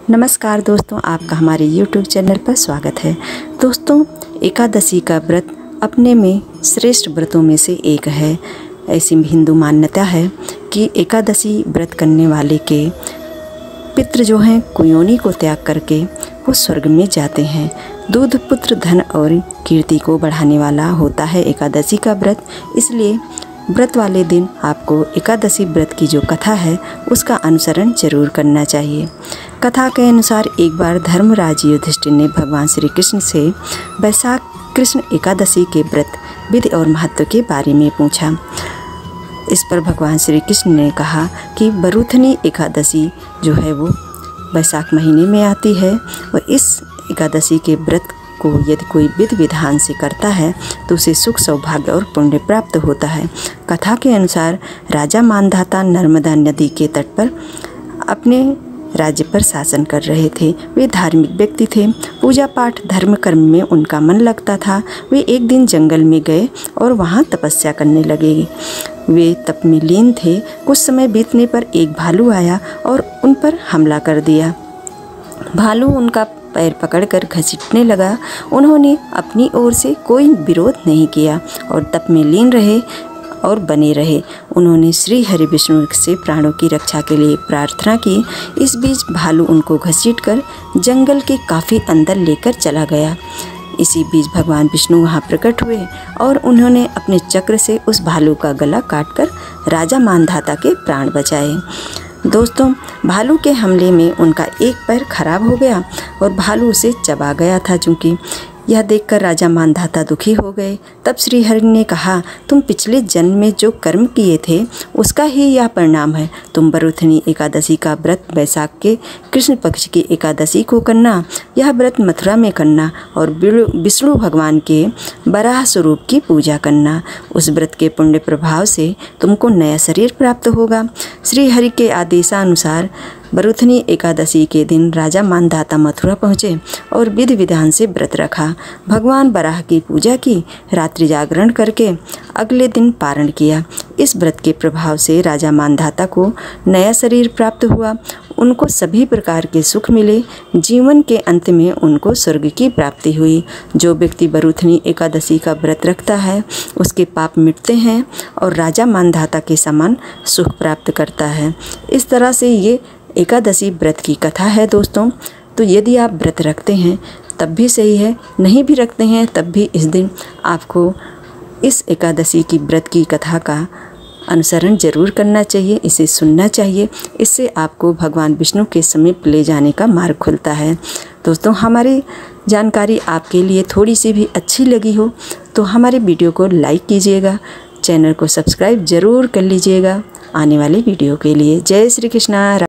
नमस्कार दोस्तों, आपका हमारे YouTube चैनल पर स्वागत है। दोस्तों, एकादशी का व्रत अपने में श्रेष्ठ व्रतों में से एक है। ऐसी हिंदू मान्यता है कि एकादशी व्रत करने वाले के पितृ जो हैं कुयोनी को त्याग करके वो स्वर्ग में जाते हैं। दूध, पुत्र, धन और कीर्ति को बढ़ाने वाला होता है एकादशी का व्रत। इसलिए व्रत वाले दिन आपको एकादशी व्रत की जो कथा है उसका अनुसरण जरूर करना चाहिए। कथा के अनुसार एक बार धर्मराज युधिष्ठिर ने भगवान श्री कृष्ण से वैशाख कृष्ण एकादशी के व्रत विधि और महत्व के बारे में पूछा। इस पर भगवान श्री कृष्ण ने कहा कि बरूथनी एकादशी जो है वो वैशाख महीने में आती है और इस एकादशी के व्रत को यदि कोई विधि विधान से करता है तो उसे सुख, सौभाग्य और पुण्य प्राप्त होता है। कथा के अनुसार राजा मानधाता नर्मदा नदी के तट पर अपने राज्य पर शासन कर रहे थे। वे धार्मिक व्यक्ति थे। पूजा पाठ, धर्म कर्म में उनका मन लगता था। वे एक दिन जंगल में गए और वहाँ तपस्या करने लगे। वे तप में लीन थे। कुछ समय बीतने पर एक भालू आया और उन पर हमला कर दिया। भालू उनका पैर पकड़कर घसीटने लगा। उन्होंने अपनी ओर से कोई विरोध नहीं किया और तप में लीन रहे और बने रहे। उन्होंने श्री हरि विष्णु से प्राणों की रक्षा के लिए प्रार्थना की। इस बीच भालू उनको घसीटकर जंगल के काफ़ी अंदर लेकर चला गया। इसी बीच भगवान विष्णु वहाँ प्रकट हुए और उन्होंने अपने चक्र से उस भालू का गला काटकर राजा मानधाता के प्राण बचाए। दोस्तों, भालू के हमले में उनका एक पैर खराब हो गया और भालू उसे चबा गया था। चूँकि यह देखकर राजा मानधाता दुखी हो गए। तब श्री हरि ने कहा, तुम पिछले जन्म में जो कर्म किए थे उसका ही यह परिणाम है। तुम बरूथनी एकादशी का व्रत वैशाख के कृष्ण पक्ष की एकादशी को करना। यह व्रत मथुरा में करना और विष्णु भगवान के वराह स्वरूप की पूजा करना। उस व्रत के पुण्य प्रभाव से तुमको नया शरीर प्राप्त होगा। श्री हरि के आदेशानुसार बरूथनी एकादशी के दिन राजा मानधाता मथुरा पहुँचे और विधि विधान से व्रत रखा। भगवान वराह की पूजा की, रात्रि जागरण करके अगले दिन पारण किया। इस व्रत के प्रभाव से राजा मानधाता को नया शरीर प्राप्त हुआ। उनको सभी प्रकार के सुख मिले। जीवन के अंत में उनको स्वर्ग की प्राप्ति हुई। जो व्यक्ति बरूथनी एकादशी का व्रत रखता है उसके पाप मिटते हैं और राजा मानधाता के समान सुख प्राप्त करता है। इस तरह से ये एकादशी व्रत की कथा है दोस्तों। तो यदि आप व्रत रखते हैं तब भी सही है, नहीं भी रखते हैं तब भी इस दिन आपको इस एकादशी की व्रत की कथा का अनुसरण जरूर करना चाहिए, इसे सुनना चाहिए। इससे आपको भगवान विष्णु के समीप ले जाने का मार्ग खुलता है। दोस्तों, हमारी जानकारी आपके लिए थोड़ी सी भी अच्छी लगी हो तो हमारे वीडियो को लाइक कीजिएगा, चैनल को सब्सक्राइब जरूर कर लीजिएगा आने वाले वीडियो के लिए। जय श्री कृष्णा।